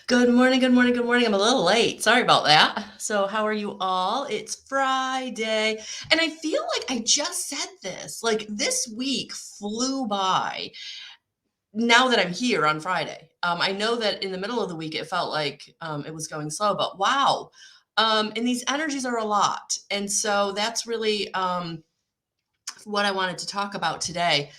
Good morning, good morning, good morning. I'm a little late. Sorry about that. So, how are you all? It's Friday. And I feel like I just said this. Like this week flew by now that I'm here on Friday. I know that in the middle of the week it felt like it was going slow, but wow. And these energies are a lot. And so that's really what I wanted to talk about today.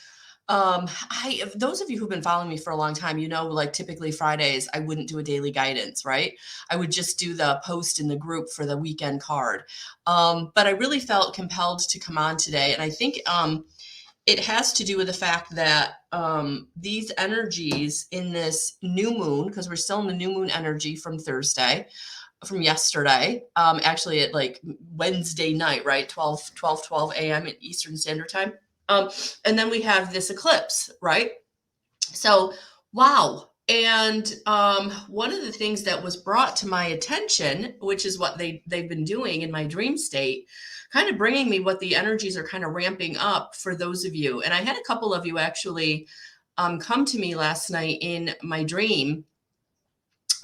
Those of you who've been following me for a long time, like typically Fridays, I wouldn't do a daily guidance, right? I would just do the post in the group for the weekend card. But I really felt compelled to come on today. And I think it has to do with the fact that these energies in this new moon, because we're still in the new moon energy from Thursday, from yesterday, actually at like Wednesday night, right? 12 a.m. at Eastern Standard Time. And then we have this eclipse, right? So, wow. And one of the things that was brought to my attention, which is what they've been doing in my dream state, kind of bringing me what the energies are kind of ramping up for those of you. And I had a couple of you actually come to me last night in my dream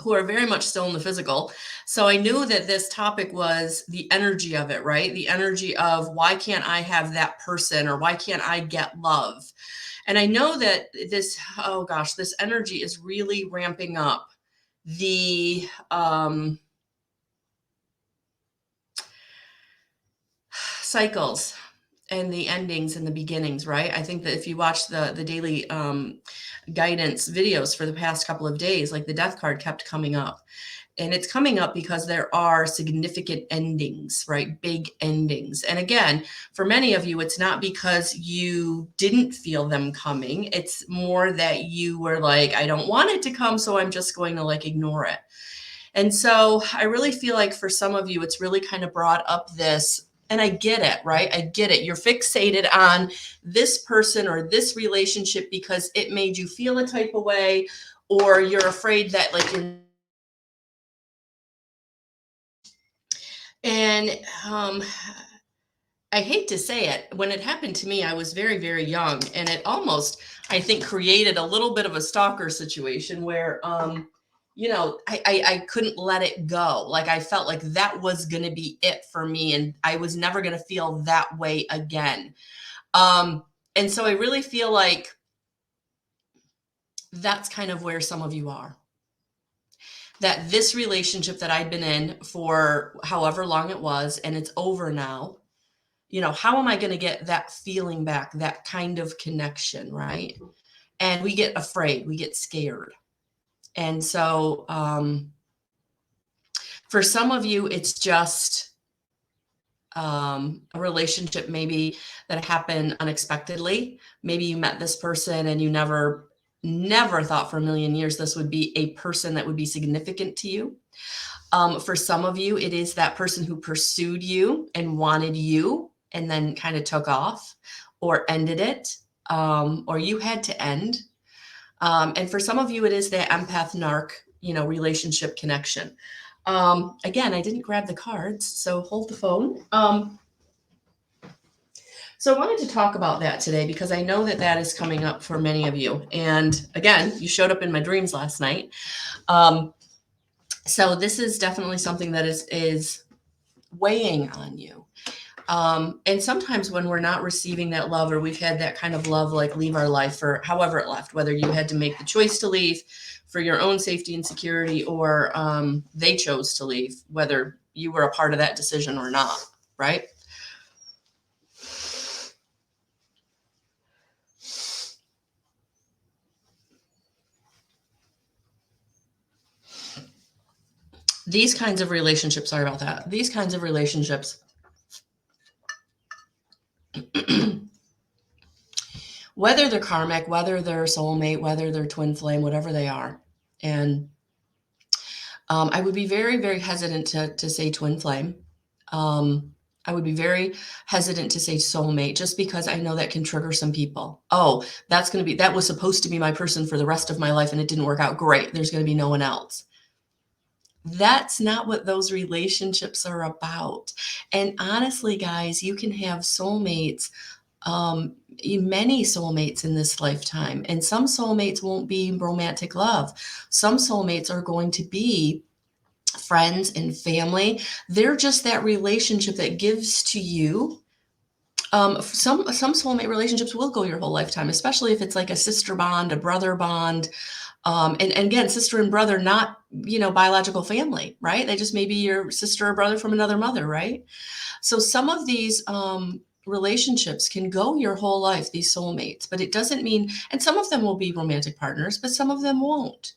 who are very much still in the physical. So I knew that this topic was the energy of it, right? The energy of why can't I have that person, or why can't I get love? And I know that this, oh gosh, this energy is really ramping up the cycles and the endings and the beginnings, right? I think that if you watch the daily guidance videos for the past couple of days, like the death card kept coming up. And it's coming up because there are significant endings, right? Big endings. And again, for many of you, it's not because you didn't feel them coming. It's more that you were like, I don't want it to come, so I'm just going to like ignore it. And so I really feel like for some of you, it's really kind of brought up this, and I get it, right? I get it. You're fixated on this person or this relationship because it made you feel a type of way, or you're afraid that like you're. And I hate to say it, when it happened to me, I was very, very young, and it almost, I think, created a little bit of a stalker situation where, I couldn't let it go. Like I felt like that was going to be it for me, and I was never going to feel that way again. And so I really feel like that's kind of where some of you are. That this relationship that I'd been in for however long it was, and it's over now. How am I going to get that feeling back, that kind of connection, right? And we get afraid, we get scared. And so for some of you, it's just a relationship maybe that happened unexpectedly. Maybe you met this person and you never thought for a million years this would be a person that would be significant to you. For some of you, it is that person who pursued you and wanted you and then kind of took off or ended it, or you had to end. And for some of you, it is that empath narc, relationship connection. Again, I didn't grab the cards, so hold the phone. So I wanted to talk about that today because I know that that is coming up for many of you. And again, you showed up in my dreams last night. So this is definitely something that is weighing on you. And sometimes when we're not receiving that love, or we've had that kind of love, like leave our life for however it left, whether you had to make the choice to leave for your own safety and security, or they chose to leave, whether you were a part of that decision or not, right? These kinds of relationships, sorry about that. These kinds of relationships, whether they're karmic, whether they're soulmate, whether they're twin flame, whatever they are. And I would be very, very hesitant to say twin flame. I would be very hesitant to say soulmate, just because I know that can trigger some people. Oh, that was supposed to be my person for the rest of my life and it didn't work out. Great. There's going to be no one else. That's not what those relationships are about. And honestly, guys, you can have soulmates Many soulmates in this lifetime, and some soulmates won't be romantic love. Some soulmates are going to be friends and family. They're just that relationship that gives to you. Some soulmate relationships will go your whole lifetime, especially if it's like a sister bond, a brother bond. And again, sister and brother, not, biological family, right? They just may be your sister or brother from another mother, right? So some of these relationships can go your whole life, these soulmates, but it doesn't mean, and some of them will be romantic partners, but some of them won't.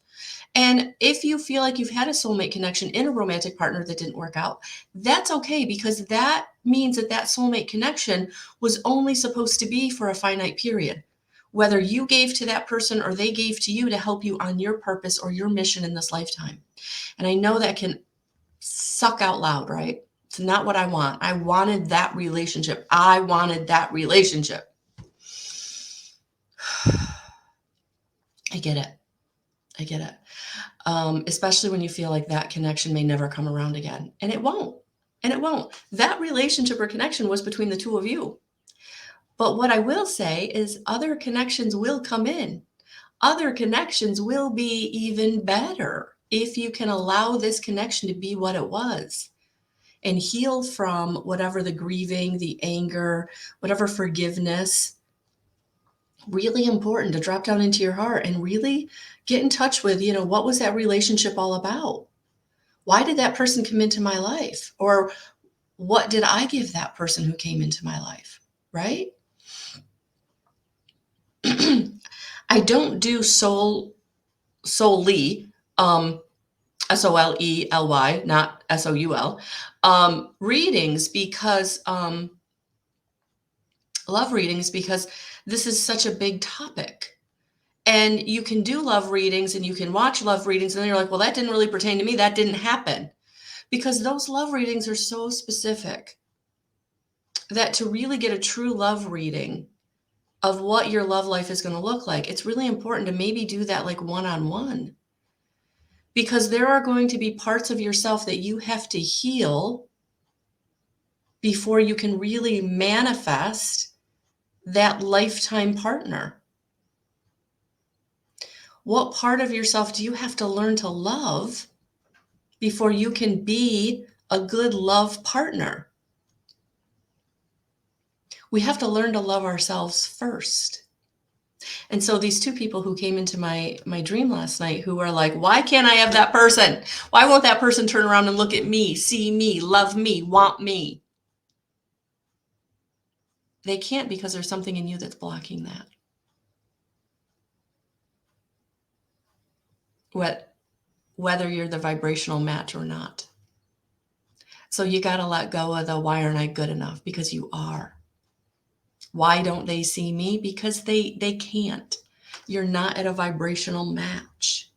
And if you feel like you've had a soulmate connection in a romantic partner that didn't work out, that's okay, because that means that that soulmate connection was only supposed to be for a finite period. Whether you gave to that person or they gave to you to help you on your purpose or your mission in this lifetime. And I know that can suck out loud, right? It's not what I want. I wanted that relationship. I wanted that relationship. I get it. I get it. Especially when you feel like that connection may never come around again. And it won't. And it won't. That relationship or connection was between the two of you. But what I will say is other connections will come in. Other connections will be even better if you can allow this connection to be what it was and heal from whatever the grieving, the anger, whatever forgiveness. Really important to drop down into your heart and really get in touch with, what was that relationship all about? Why did that person come into my life? Or what did I give that person who came into my life? Right? I don't do solely, SOLELY, not SOUL, readings because, love readings, because this is such a big topic. And you can do love readings and you can watch love readings and then you're like, well, that didn't really pertain to me. That didn't happen. Because those love readings are so specific that to really get a true love reading of what your love life is going to look like, it's really important to maybe do that like one-on-one. Because there are going to be parts of yourself that you have to heal before you can really manifest that lifetime partner. What part of yourself do you have to learn to love before you can be a good love partner? We have to learn to love ourselves first. And so these two people who came into my dream last night who are like, why can't I have that person? Why won't that person turn around and look at me, see me, love me, want me? They can't, because there's something in you that's blocking that. Whether you're the vibrational match or not. So you got to let go of the why aren't I good enough? Because you are. Why don't they see me? Because they can't. You're not at a vibrational match,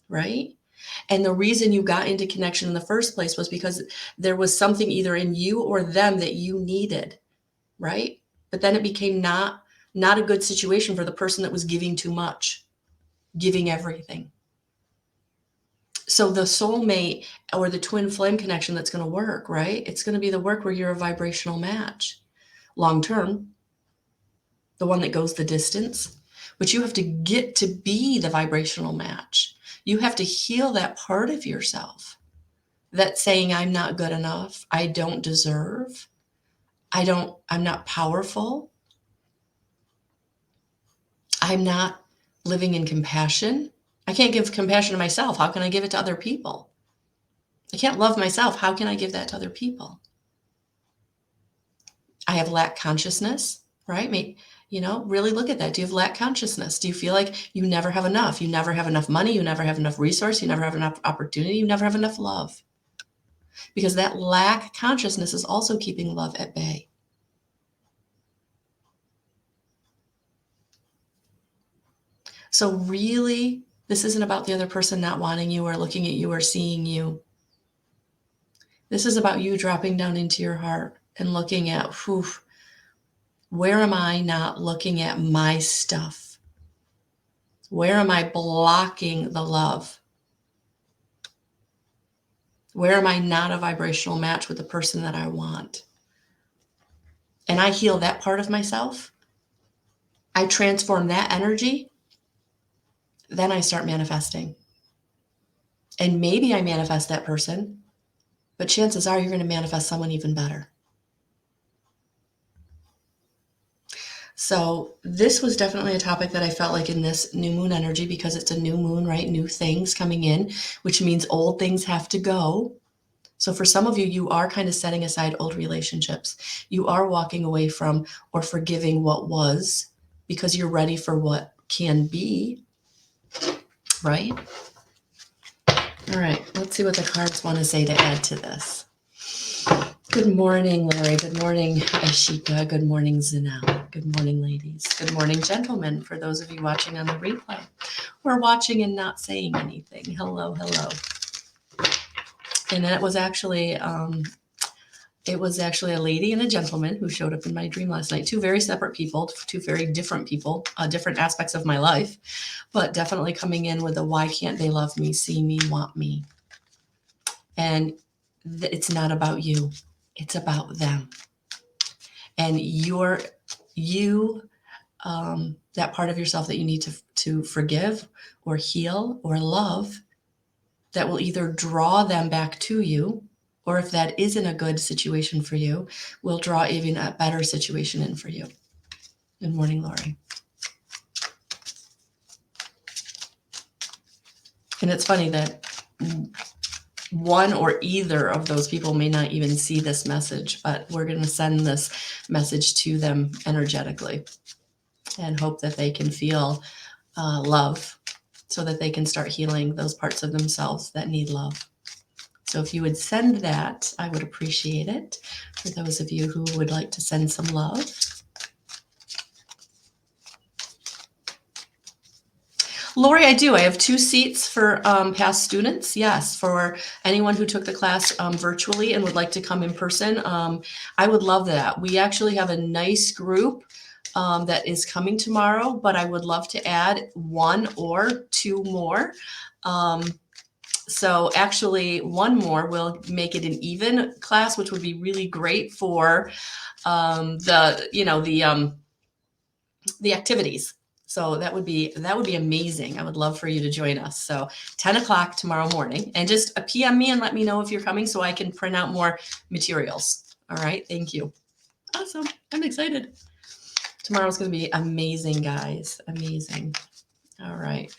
right? And the reason you got into connection in the first place was because there was something either in you or them that you needed, right? But then it became not a good situation for the person that was giving too much, giving everything. So the soulmate or the twin flame connection that's going to work, right? It's going to be the work where you're a vibrational match long term, the one that goes the distance. But you have to get to be the vibrational match. You have to heal that part of yourself that's saying, I'm not good enough. I don't deserve. I'm not powerful. I'm not living in compassion. I can't give compassion to myself. How can I give it to other people? I can't love myself. How can I give that to other people? I have lack consciousness, right? Really look at that. Do you have lack consciousness? Do you feel like you never have enough? You never have enough money. You never have enough resource. You never have enough opportunity. You never have enough love. Because that lack consciousness is also keeping love at bay. So really, this isn't about the other person not wanting you or looking at you or seeing you. This is about you dropping down into your heart and looking at, where am I not looking at my stuff? Where am I blocking the love? Where am I not a vibrational match with the person that I want? and I heal that part of myself, I transform that energy, then I start manifesting. And maybe I manifest that person, but chances are you're going to manifest someone even better. So this was definitely a topic that I felt like in this new moon energy, because it's a new moon, right? New things coming in, which means old things have to go. So for some of you, you are kind of setting aside old relationships. You are walking away from or forgiving what was because you're ready for what can be, right? All right, let's see what the cards want to say to add to this. Good morning, Lori. Good morning, Ashika. Good morning, Zanel. Good morning, ladies. Good morning, gentlemen, for those of you watching on the replay. We're watching and not saying anything. Hello, hello. And it was actually a lady and a gentleman who showed up in my dream last night. Two very separate people, two very different people, different aspects of my life, but definitely coming in with a why can't they love me, see me, want me? And it's not about you. It's about them. And that part of yourself that you need to forgive or heal or love, that will either draw them back to you, or if that isn't a good situation for you, will draw even a better situation in for you. Good morning, Lori. And it's funny that one or either of those people may not even see this message, but we're going to send this message to them energetically and hope that they can feel love so that they can start healing those parts of themselves that need love. So if you would send that, I would appreciate it. For those of you who would like to send some love. Lori, I do. I have 2 seats for past students. Yes, for anyone who took the class virtually and would like to come in person. I would love that. We actually have a nice group that is coming tomorrow, but I would love to add 1 or 2 more. So actually 1 more will make it an even class, which would be really great for the activities. So that would be amazing. I would love for you to join us. So 10 o'clock tomorrow morning, and just PM me and let me know if you're coming so I can print out more materials. All right. Thank you. Awesome. I'm excited. Tomorrow's going to be amazing, guys. Amazing. All right.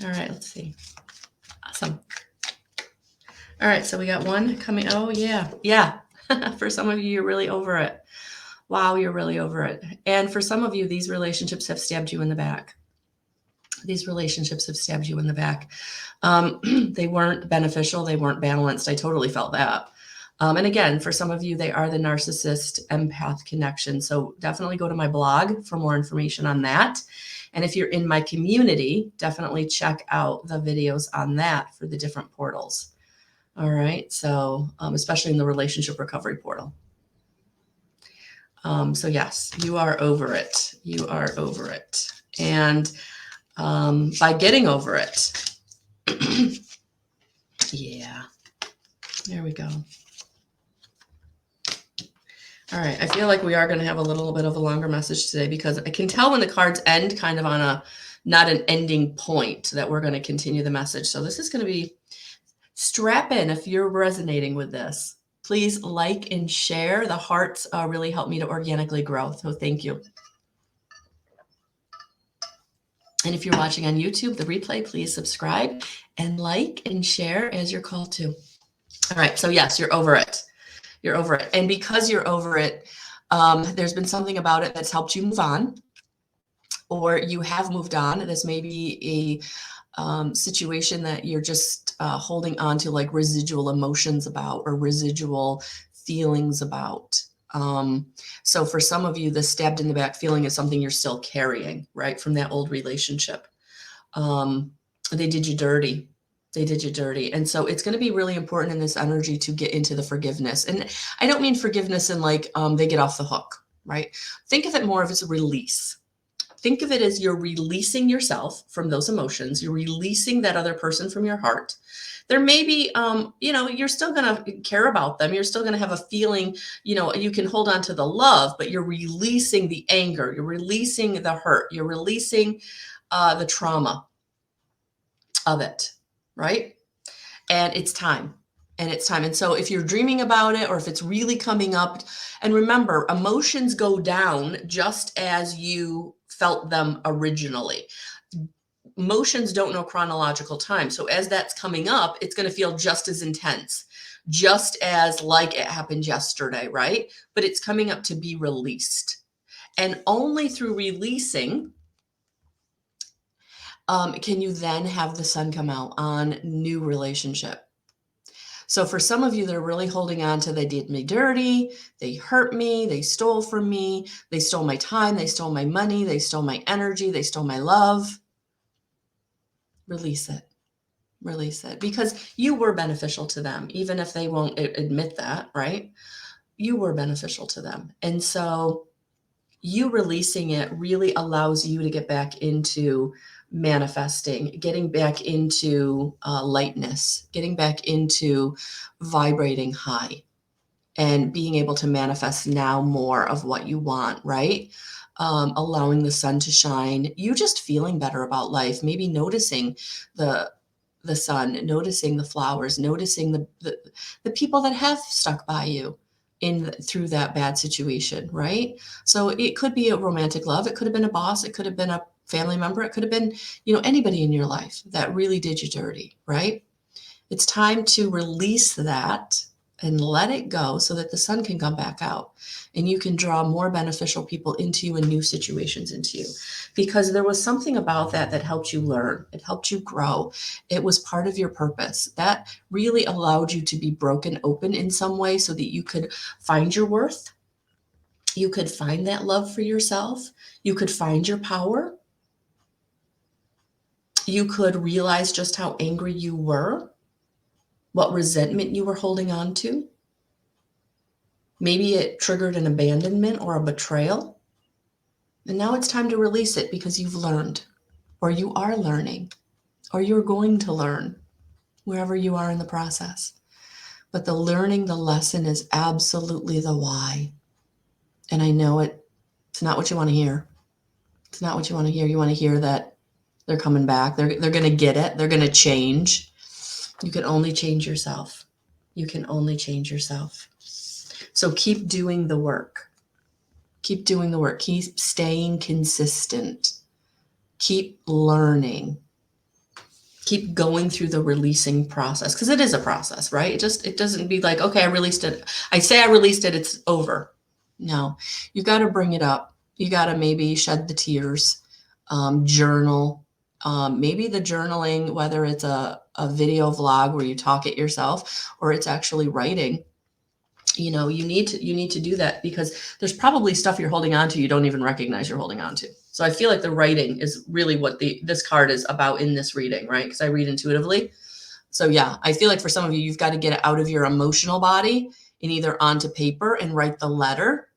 All right. Let's see. Awesome. All right. So we got 1 coming. Oh, yeah. Yeah. For some of you, you're really over it. Wow, you're really over it. And for some of you, these relationships have stabbed you in the back. These relationships have stabbed you in the back. They weren't beneficial. They weren't balanced. I totally felt that. And again, for some of you, they are the narcissist empath connection. So definitely go to my blog for more information on that. And if you're in my community, definitely check out the videos on that for the different portals. All right. So especially in the relationship recovery portal. So yes, you are over it. You are over it. And by getting over it, yeah, there we go. All right. I feel like we are going to have a little bit of a longer message today, because I can tell when the cards end kind of on not an ending point, that we're going to continue the message. So this is going to be, strap in if you're resonating with this. Please like and share. The hearts really help me to organically grow. So thank you. And if you're watching on YouTube, the replay, please subscribe and like and share as you're called to. All right. So yes, you're over it. You're over it. And because you're over it, there's been something about it that's helped you move on, or you have moved on. This may be a situation that you're just holding on to, like residual emotions about, or residual feelings about. So for some of you, the stabbed in the back feeling is something you're still carrying, right, from that old relationship. They did you dirty. They did you dirty. And so it's going to be really important in this energy to get into the forgiveness. And I don't mean forgiveness in like they get off the hook, right? Think of it more of as a release. think of it as you're releasing yourself from those emotions. You're releasing that other person from your heart. There may be, you're still going to care about them. You're still going to have a feeling, you can hold on to the love, but you're releasing the anger. You're releasing the hurt. You're releasing the trauma of it, right? And it's time. And it's time. And so if you're dreaming about it, or if it's really coming up, and remember, emotions go down just as you felt them originally. Emotions don't know chronological time. So as that's coming up, it's going to feel just as intense, just as like it happened yesterday, right? But it's coming up to be released. And only through releasing can you then have the sun come out on new relationship. So for some of you that are really holding on to, they did me dirty, they hurt me, they stole from me, they stole my time, they stole my money, they stole my energy, they stole my love. Release it. Release it. Because you were beneficial to them, even if they won't admit that, right? You were beneficial to them. And so you releasing it really allows you to get back into manifesting, getting back into lightness, getting back into vibrating high, and being able to manifest now more of what you want, right? Allowing the sun to shine, you just feeling better about life, maybe noticing the sun, noticing the flowers, noticing the people that have stuck by you through that bad situation, right? So it could be a romantic love, it could have been a boss, it could have been a family member, it could have been, anybody in your life that really did you dirty, right? It's time to release that and let it go so that the sun can come back out and you can draw more beneficial people into you and new situations into you. Because there was something about that helped you learn. It helped you grow. It was part of your purpose. That really allowed you to be broken open in some way so that you could find your worth. You could find that love for yourself. You could find your power. You could realize just how angry you were, what resentment you were holding on to. Maybe it triggered an abandonment or a betrayal. And now it's time to release it because you've learned, or you are learning, or you're going to learn wherever you are in the process. But the learning, the lesson is absolutely the why. And I know it's not what you want to hear. It's not what you want to hear. You want to hear that they're coming back. They're going to get it. They're going to change. You can only change yourself. You can only change yourself. So keep doing the work. Keep doing the work. Keep staying consistent. Keep learning. Keep going through the releasing process, because it is a process, right? It doesn't be like, okay, I released it. I say I released it, it's over. No, you got to bring it up. You got to maybe shed the tears, journal. Maybe the journaling, whether it's a video vlog where you talk it yourself, or it's actually writing. You need to do that, because there's probably stuff you're holding on to you don't even recognize you're holding on to. So I feel like the writing is really what this card is about in this reading, right? Because I read intuitively. So yeah, I feel like for some of you, you've got to get it out of your emotional body and either onto paper and write the letter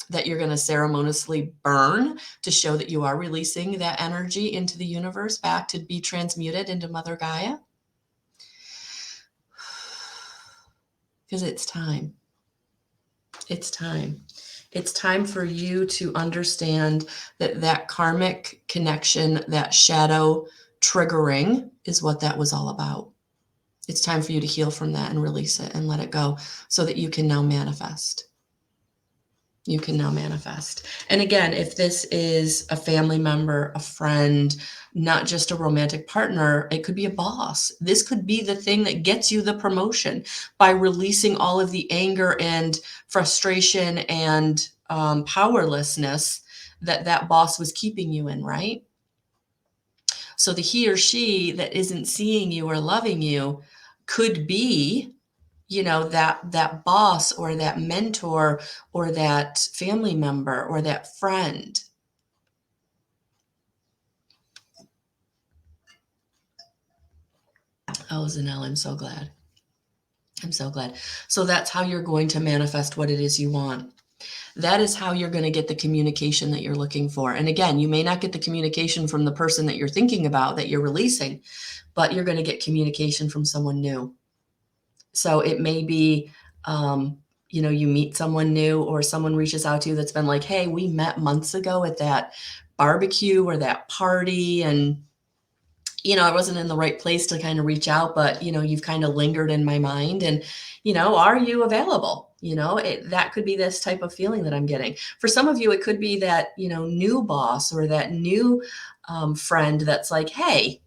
that you're going to ceremoniously burn to show that you are releasing that energy into the universe back to be transmuted into Mother Gaia. Because it's time. It's time. It's time for you to understand that karmic connection, that shadow triggering is what that was all about. It's time for you to heal from that and release it and let it go so that you can now manifest. You can now manifest. And again, if this is a family member, a friend, not just a romantic partner, it could be a boss. This could be the thing that gets you the promotion by releasing all of the anger and frustration and powerlessness that boss was keeping you in, right? So the he or she that isn't seeing you or loving you could be that boss or that mentor or that family member or that friend. Oh, Zanelle, I'm so glad. I'm so glad. So that's how you're going to manifest what it is you want. That is how you're going to get the communication that you're looking for. And again, you may not get the communication from the person that you're thinking about, that you're releasing, but you're going to get communication from someone new. So it may be, you meet someone new, or someone reaches out to you that's been like, hey, we met months ago at that barbecue or that party. And, I wasn't in the right place to kind of reach out, but, you've kind of lingered in my mind. And, are you available? That could be this type of feeling that I'm getting. For some of you, it could be that, new boss or that new friend that's like, hey,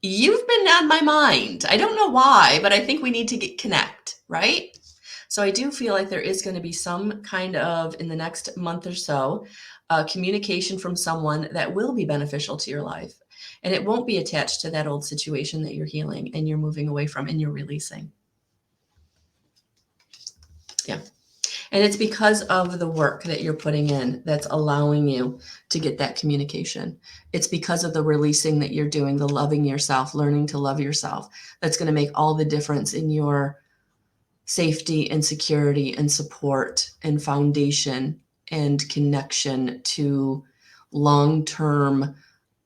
you've been on my mind. I don't know why, but I think we need to connect, right? So I do feel like there is going to be some kind of, in the next month or so, communication from someone that will be beneficial to your life. And it won't be attached to that old situation that you're healing and you're moving away from and you're releasing. Yeah. And it's because of the work that you're putting in that's allowing you to get that communication. It's because of the releasing that you're doing, the loving yourself, learning to love yourself, that's going to make all the difference in your safety and security and support and foundation and connection to long-term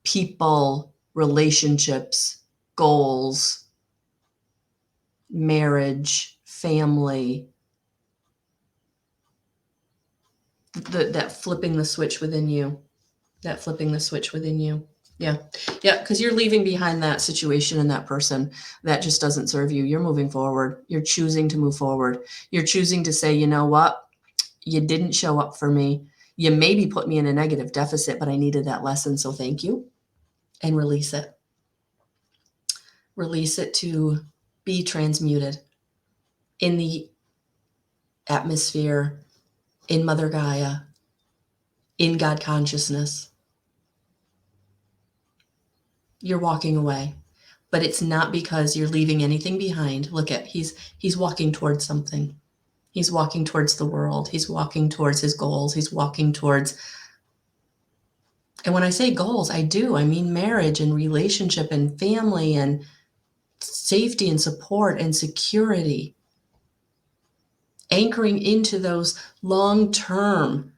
people, relationships, goals, marriage, family. That flipping the switch within you, Yeah. Because you're leaving behind that situation and that person that just doesn't serve you. You're moving forward. You're choosing to move forward. You're choosing to say, you know what? You didn't show up for me. You maybe put me in a negative deficit, but I needed that lesson. So thank you. And release it. Release it to be transmuted in the atmosphere, in Mother Gaia, in God consciousness. You're walking away, but it's not because you're leaving anything behind. Look at, he's walking towards something. He's walking towards the world. He's walking towards his goals. He's walking towards, and when I say goals, I mean marriage and relationship and family and safety and support and security. Anchoring into those long-term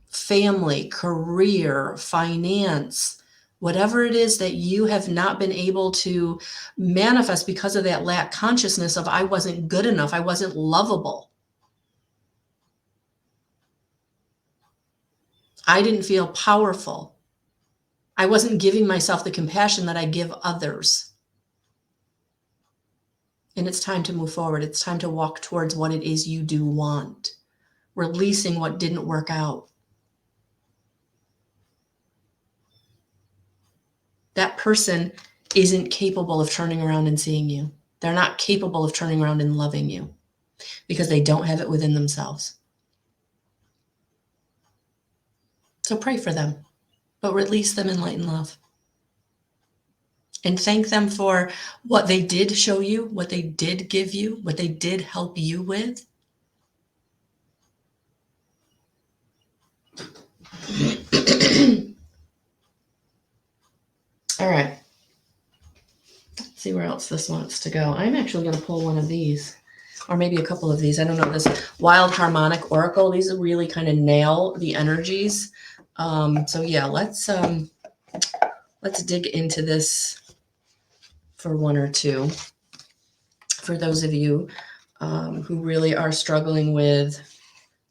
family, career, finance, whatever it is that you have not been able to manifest because of that lack consciousness of I wasn't good enough, I wasn't lovable. I didn't feel powerful. I wasn't giving myself the compassion that I give others. And it's time to move forward. It's time to walk towards what it is you do want, releasing what didn't work out. That person isn't capable of turning around and seeing you. They're not capable of turning around and loving you because they don't have it within themselves. So pray for them, but release them in light and love. And thank them for what they did show you, what they did give you, what they did help you with. All right. Let's see where else this wants to go. I'm actually going to pull one of these, or maybe a couple of these. I don't know. This Wild Harmonic Oracle. These really kind of nail the energies. So yeah, let's dig into this for one or two. For those of you who really are struggling with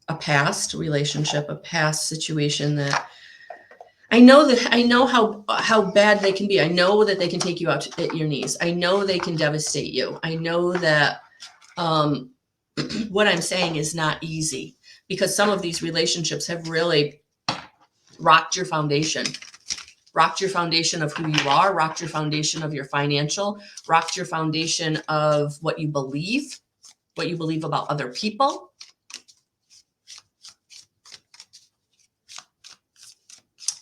a past relationship, a past situation that I know how bad they can be. I know that they can take you out at your knees. I know they can devastate you. I know that what I'm saying is not easy because some of these relationships have really rocked your foundation of who you are, rocked your foundation of your financial, rocked your foundation of what you believe about other people.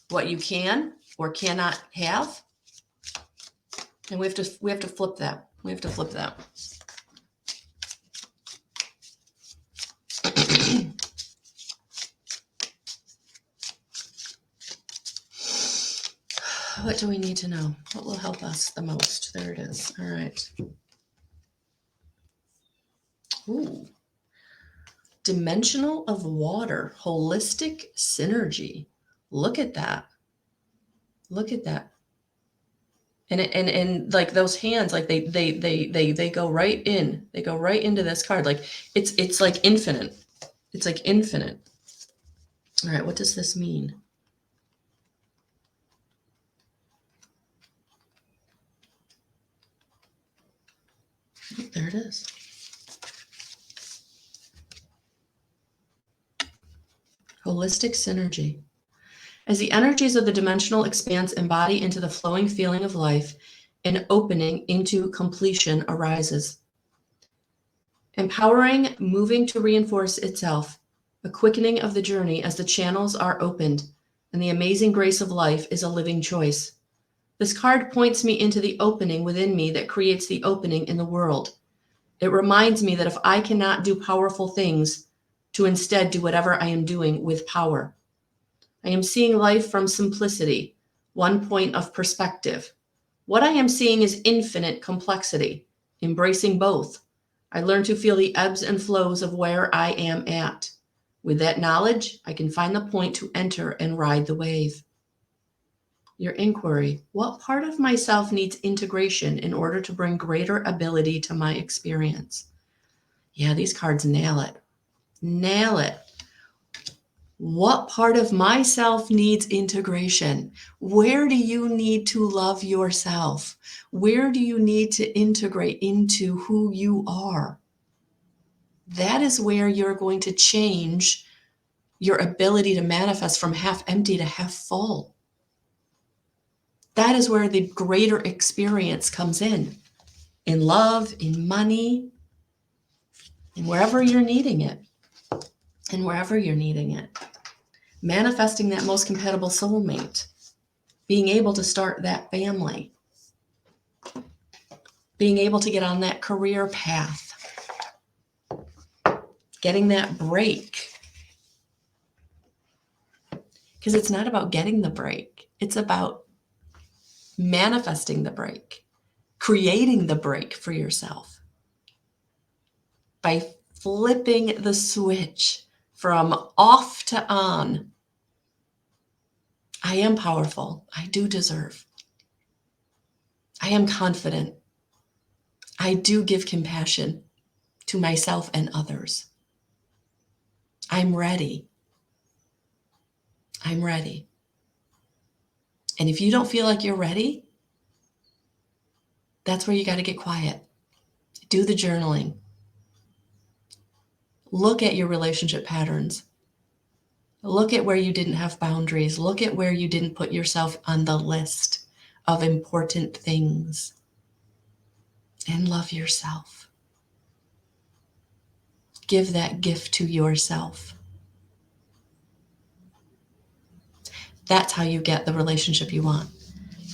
What you can or cannot have. And we have to flip that. We have to flip that. What do we need to know? What will help us the most? There it is. All right. Ooh. Dimensional of water, holistic synergy. Look at that. Look at that. And like those hands, like they go right in. They go right into this card. Like it's like infinite. It's like infinite. All right, what does this mean? There it is. Holistic synergy. As the energies of the dimensional expanse embody into the flowing feeling of life, an opening into completion arises. Empowering, moving to reinforce itself, a quickening of the journey as the channels are opened, and the amazing grace of life is a living choice. This card points me into the opening within me that creates the opening in the world. It reminds me that if I cannot do powerful things, to instead do whatever I am doing with power. I am seeing life from simplicity, one point of perspective. What I am seeing is infinite complexity, embracing both. I learn to feel the ebbs and flows of where I am at. With that knowledge, I can find the point to enter and ride the wave. Your inquiry: what part of myself needs integration in order to bring greater ability to my experience? Yeah, these cards nail it. Nail it. What part of myself needs integration? Where do you need to love yourself? Where do you need to integrate into who you are? That is where you're going to change your ability to manifest from half empty to half full. That is where the greater experience comes in love, in money, and wherever you're needing it. And wherever you're needing it. Manifesting that most compatible soulmate. Being able to start that family. Being able to get on that career path. Getting that break. Because it's not about getting the break. It's about manifesting the break. Creating the break for yourself. By flipping the switch from off to on. I am powerful. I do deserve. I am confident. I do give compassion to myself and others. I'm ready. I'm ready. And if you don't feel like you're ready, that's where you got to get quiet. Do the journaling. Look at your relationship patterns. Look at where you didn't have boundaries. Look at where you didn't put yourself on the list of important things. And love yourself. Give that gift to yourself. That's how you get the relationship you want.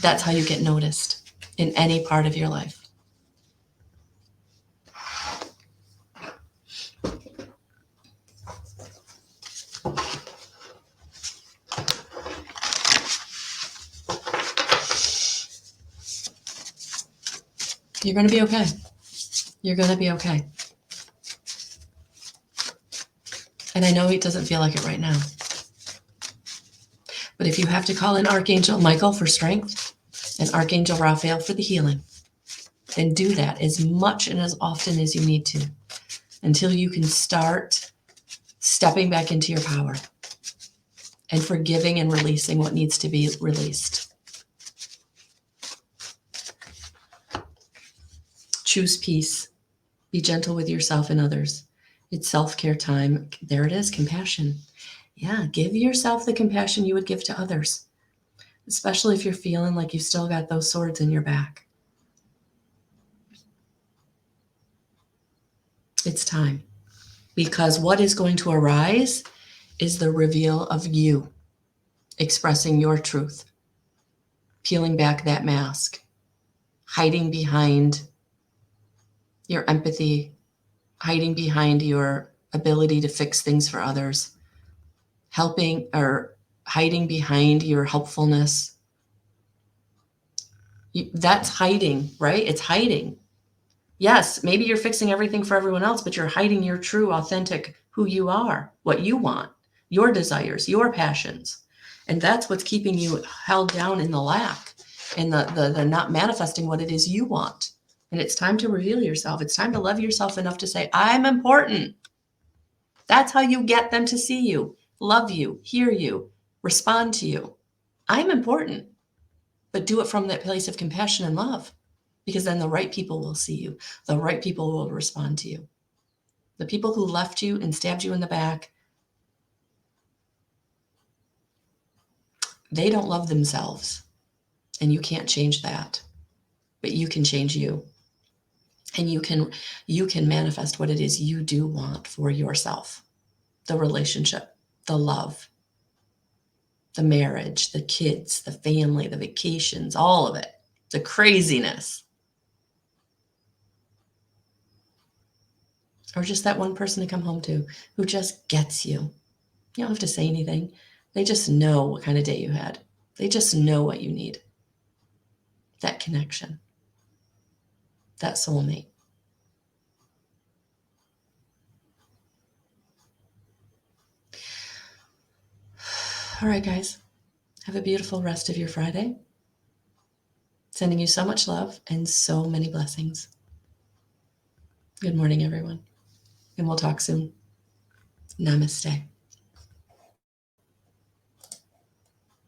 That's how you get noticed in any part of your life. You're going to be okay. You're going to be okay. And I know it doesn't feel like it right now. But if you have to call in Archangel Michael for strength and Archangel Raphael for the healing, then do that as much and as often as you need to until you can start stepping back into your power and forgiving and releasing what needs to be released. Choose peace. Be gentle with yourself and others. It's self-care time. There it is, compassion. Yeah, give yourself the compassion you would give to others, especially if you're feeling like you've still got those swords in your back. It's time, because what is going to arise is the reveal of you expressing your truth, peeling back that mask, hiding behind your empathy, hiding behind your ability to fix things for others, helping or hiding behind your helpfulness. That's hiding, right? It's hiding. Yes, maybe you're fixing everything for everyone else, but you're hiding your true, authentic who you are, what you want, your desires, your passions. And that's what's keeping you held down in the lack and the not manifesting what it is you want. And it's time to reveal yourself. It's time to love yourself enough to say, I'm important. That's how you get them to see you, love you, hear you, respond to you. I'm important, but do it from that place of compassion and love, because then the right people will see you. The right people will respond to you. The people who left you and stabbed you in the back, they don't love themselves, and you can't change that. But you can change you, and you can manifest what it is you do want for yourself. The relationship, the love, the marriage, the kids, the family, the vacations, all of it, the craziness. Or just that one person to come home to who just gets you. You don't have to say anything. They just know what kind of day you had. They just know what you need. That connection, that soulmate. All right, guys, have a beautiful rest of your Friday. Sending you so much love and so many blessings. Good morning, everyone, and we'll talk soon. Namaste.